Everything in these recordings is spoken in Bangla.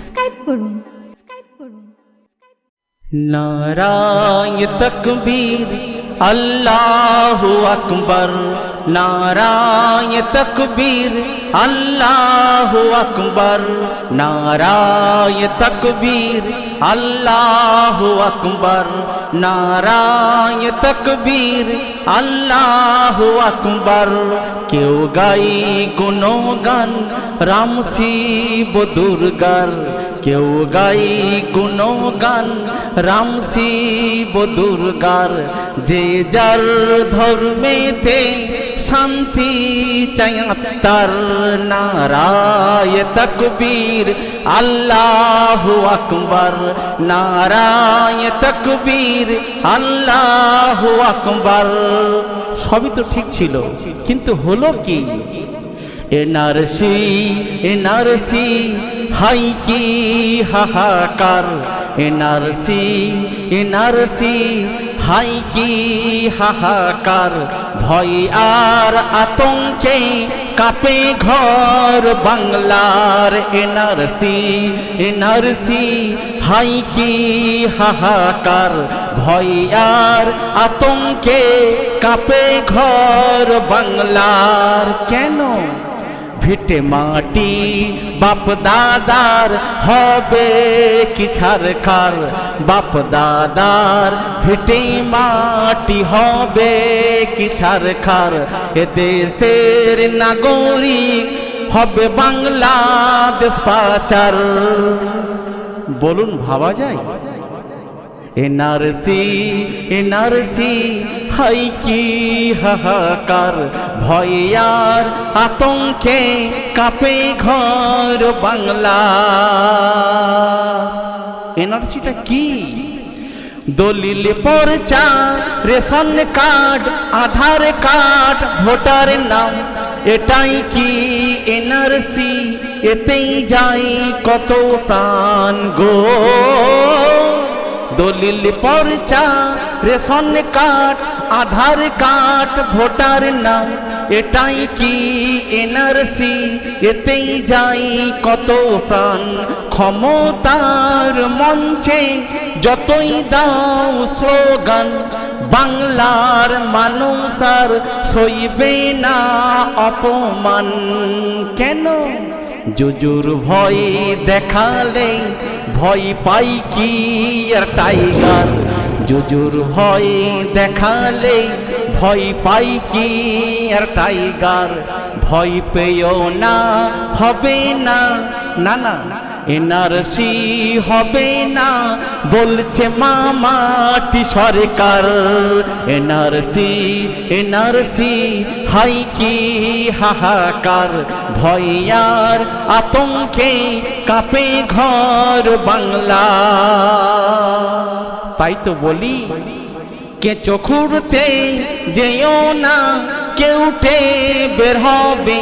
সাবস্ক্রাইব করুন। নারায়ে তাকবীর আল্লাহু আকবার, নারায়ে তাকবীর আল্লাহু আকবার, নারায়ে তাকবীর আল্লাহু আকবার, নারায়ে তাকবীর আল্লাহু আকবার। কেউ গাই গুণগান রাম শিব দুর্গার, কেউ গাই গুণগান রাম শিব দুর্গার। যে যার ধর্মেতে শান্তি চাই তার, নারায়ে তাকবীর আল্লাহু আকবার, নারায়ে তাকবীর আল্লাহু আকবার। সবই তো ঠিক ছিল, কিন্তু হলো কি? এনআরসি এনআরসি হাই কি হাহাকার, এনআরসি এনআরসি হাই কি হাহাকার। ভয় আর আতঙ্কে কাঁপে ঘর বাংলার, এনআরসি এনআরসি হাই কি হাহাকার। ভয় আর আতঙ্কে কাঁপে ঘর বাংলার। কেন? ভিটে মাটি বাপ দাদার হবে কি ছারখার, বাপ দাদার ভিটে মাটি হবে কি ছারখার। এ দেশের নাগরিক হবে বাংলাদেশ পাচার। বলুন, ভাবা যায়? এনআরসি এনআরসি হাই কি হাহাকার। ভয় আর আতঙ্কে কাঁপে ঘর বাংলা। এনআরসিটা কি? দলিল পর্চা রেশন কার্ড আধার কার্ড ভোটার নাম, এটাই কি এনআরসি? এতেই যাই কত প্রাণ গো। দলিল পর্চা রেশন কার্ড আধার কার্ড ভোটার নাম, এটাই কি এনআরসি? এতেই যাই কত প্রাণ। ক্ষমতার মঞ্চে যতই দাও স্লোগান, বাংলার মানুষ আর সইবে না অপমান। কেন? জুজুর ভয় দেখালে ভয় পাই কি আর টাইগার, জুজুর ভয় দেখালে ভয় পাই কি আর টাইগার। ভয় পেও না, হবে না, না না এনআরসি হবে না বলছে মামাটি সরকার। এনআরসি এনআরসি হাই কি হাহাকার। ভয় আর আতঙ্কে কাঁপে ঘর বাংলা। তাই তো বলি, কেঁচো খুঁড়তে যেও না, কেউটে বের হবে,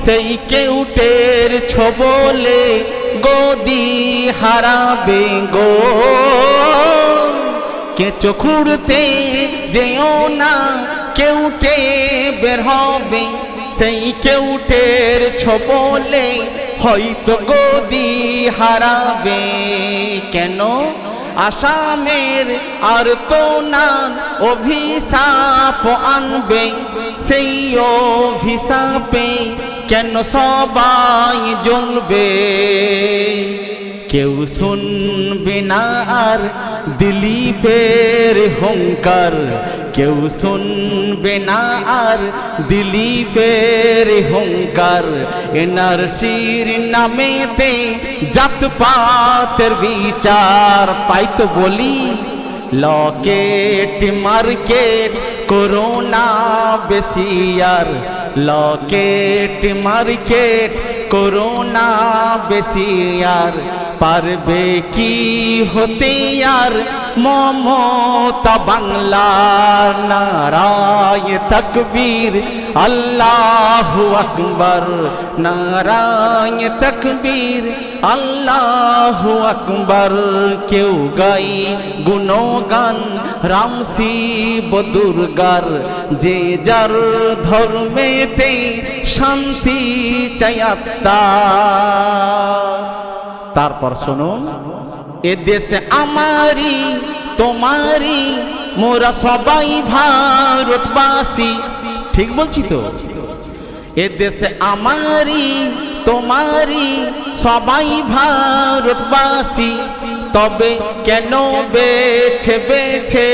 সেই কেউটের ছোবলে গদি হারাবে গো। কেঁচো খুঁড়তে যেও না, কেউটে বের হবে, সেই কেউটের ছোবলে হয়তো গদি হারাবে। কেন? আসামের আর তো না অভিশাপ আনবে, সেই অভিশাপে কেন সবাই জ্বলবে? কেউ শুনবে না আর দিলীপের হুঙ্কার, কেউ শুনবে না আর দিলীপের হুঙ্কার। এনআরসির নামেতে জাতপাতের বিচার। তাই তো বলি, লকেট মার্কেট করোনা বেশি আর, লকেট মার্কেট করোনা বেশি আর। পারবে কি হতে আর মমতা বাংলার? নারায়ে তাকবীর আল্লাহু আকবার, নারায়ে তাকবীর আল্লাহু আকবার। কেউ গাই গুণগান রাম শিব দুর্গার, যে যার ধর্মেতে শান্তি চাই আত্মা। তারপর শুনুন, এ দেশে আমারি তোমারি মোরা সবাই ভারতবাসী। ঠিক বলছি তো? এ দেশে আমারি তোমারি সবাই ভারতবাসী, তবে কেন বেছে বেছে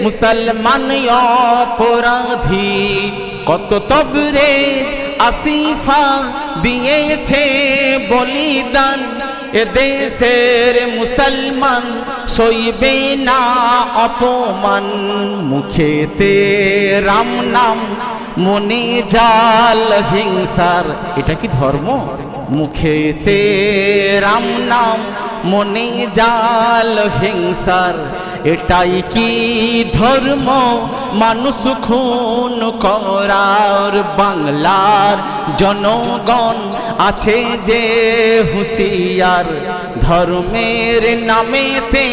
মুসলমান অপরাধী? কত তবরে আসিফা দিয়েছে বলিদান, এ দেশের মুসলমান সইবে না অপমান। মুখেতে রাম নাম মনে জাল হিংসার, এটা কি ধর্ম? মুখেতে রাম নাম মনে জাল হিংসার, এটাই কি ধর্ম? মানুষ খুন করার বাংলার জনগণ আছে যে হুঁশিয়ার, ধর্মের নামেতে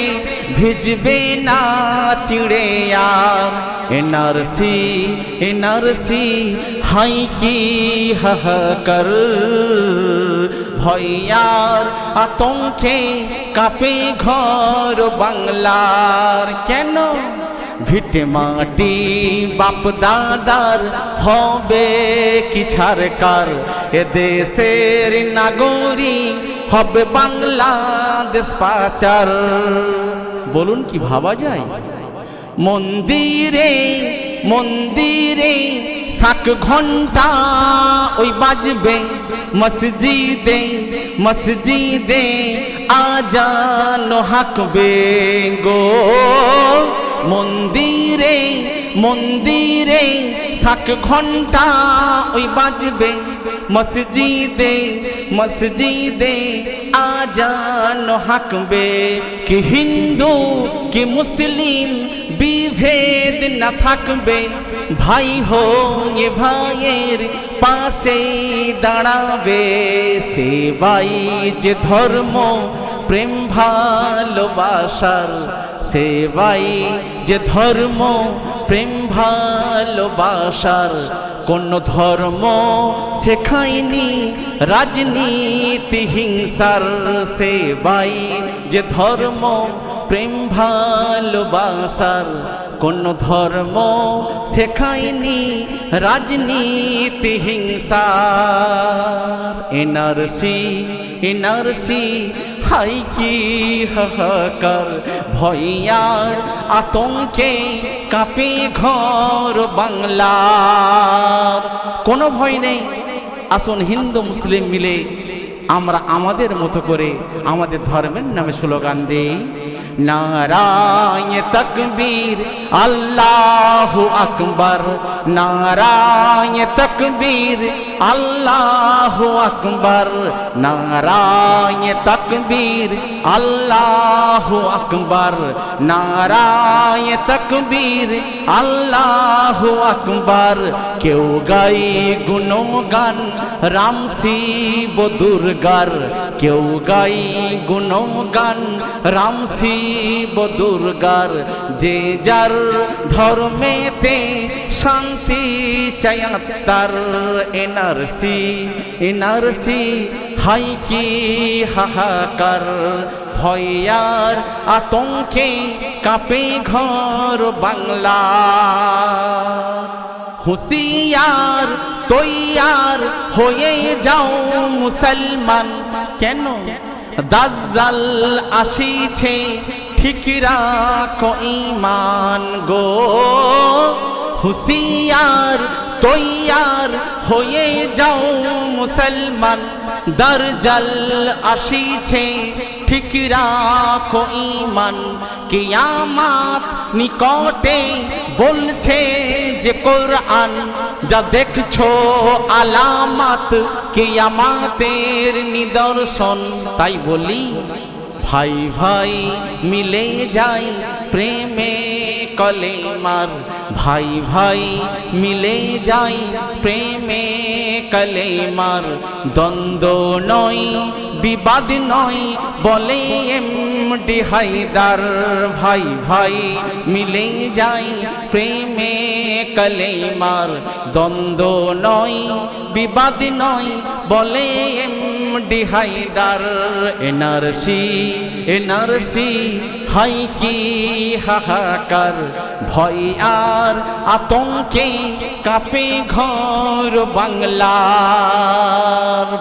ভিজবে না চিড়িয়ার। এনআরসি এনআরসি হাই কি হাহাকার, ভয়ার আতঙ্কে কাঁপে ঘর বাংলার। কেন? ভিটে মাটি বাপ দাদার হবে কি ছারকার, এ দেশের নাগরিক হবে বাংলাদেশ পাচার। বলুন কি ভাবা যায়? মন্দিরে মন্দিরে শাক ঘন্টা ওই বাজবে, মসজিদে মসজিদে আজান হাকবে গো। মন্দিরে মন্দিরে শাক ঘন্টা ওই বাজবে, মসজিদে মসজিদে আজান হাকবে। কি হিন্দু কি মুসলিম বিভেদ না থাকবে, ভাই হয়ে ভাইয়ের পাশে দাঁড়াবে। সেবাই যে ধর্ম প্রেম ভালোবাসার, সেবাই যে ধর্ম প্রেম ভালোবাসার। কোন ধর্ম শেখায়নি রাজনীতি হিংসার, সেবাই যে ধর্ম প্রেম ভালোবাসার। কোন ধর্ম শেখায়নি রাজনীতি হিংসার। এনআরসি এনআরসি হাই কি হাহাকার, ভয়ার আতঙ্কে কাঁপে ঘর বাংলার। কোনো ভয় নেই, আসুন হিন্দু মুসলিম মিলে আমরা আমাদের মতো করে আমাদের ধর্মের নামে স্লোগান দেই। নারায়ে তাকবীর আল্লাহু আকবার, নারায়ে তাকবীর আল্লাহু আকবার, নারায়ে তাকবীর আল্লাহু আকবার, নারায়ে তাকবীর আল্লাহু আকবার। কেউ গাই গুণগান রাম শিব দুর্গার, কেউ গাই গুণগান রাম শিব দুর্গার। যে যার ধর্মেতে শান্তি চাই তার। এনআরসি এনআরসি হাই কি হাহাকার, ভয়ার আতঙ্কে কাঁপে ঘর বাংলা। হুঁশিয়ার তৈয়ার হয়ে যাও মুসলমান। কেন? দাজ্জাল আসিছে ঠিক রাখো ঈমান গো। হুঁশিয়ার তৈয়ার হয়ে যাও মুসলমান, দাজ্জাল আসিছে ঠিক রাখো ঈমান। কিয়ামত নিকটে বলছে যে কোরআন, যা দেখছো আলামত কিয়ামতের নিদর্শন। তাই বলি ভাই ভাই মিলে যাই প্রেমে কলেমার, ভাই ভাই মিলে যাই প্রেমে কলেমার। দ্বন্দ্ব নয় বিবাদ নয় বলে এমডি হায়দার, ভাই ভাই মিলে যাই প্রেমে কলেমার। দ্বন্দ্ব নয় বিবাদ নয় বলে এমডি হায়দার এনআরসি এনআরসি হাই কি হাহাকার, ভয় আর আতঙ্কে কাঁপে ঘর বাংলার।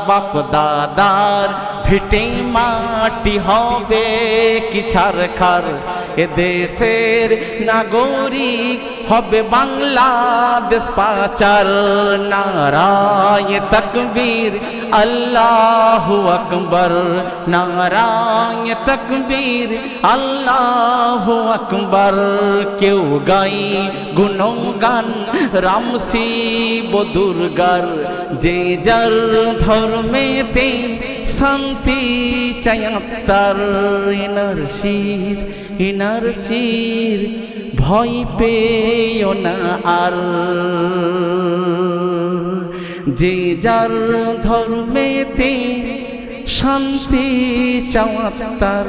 বাপ দাদার ভিটে মাটি হবে কি ছারখার, এ দেশের নাগরিক হবে বাংলাদেশ পাচার। নারায়ে তাকবীর আল্লাহু আকবার, নারায়ে তাকবীর আল্লাহু আকবার। কেউ গাই গুণগান রাম শিব দুর্গার, যে যার ধর্মেতে শান্তি চায় তার। এনআরসির এনআরসির ভয় পেও না আর, যে যার ধর্মেতে শান্তি চাওয়া তার।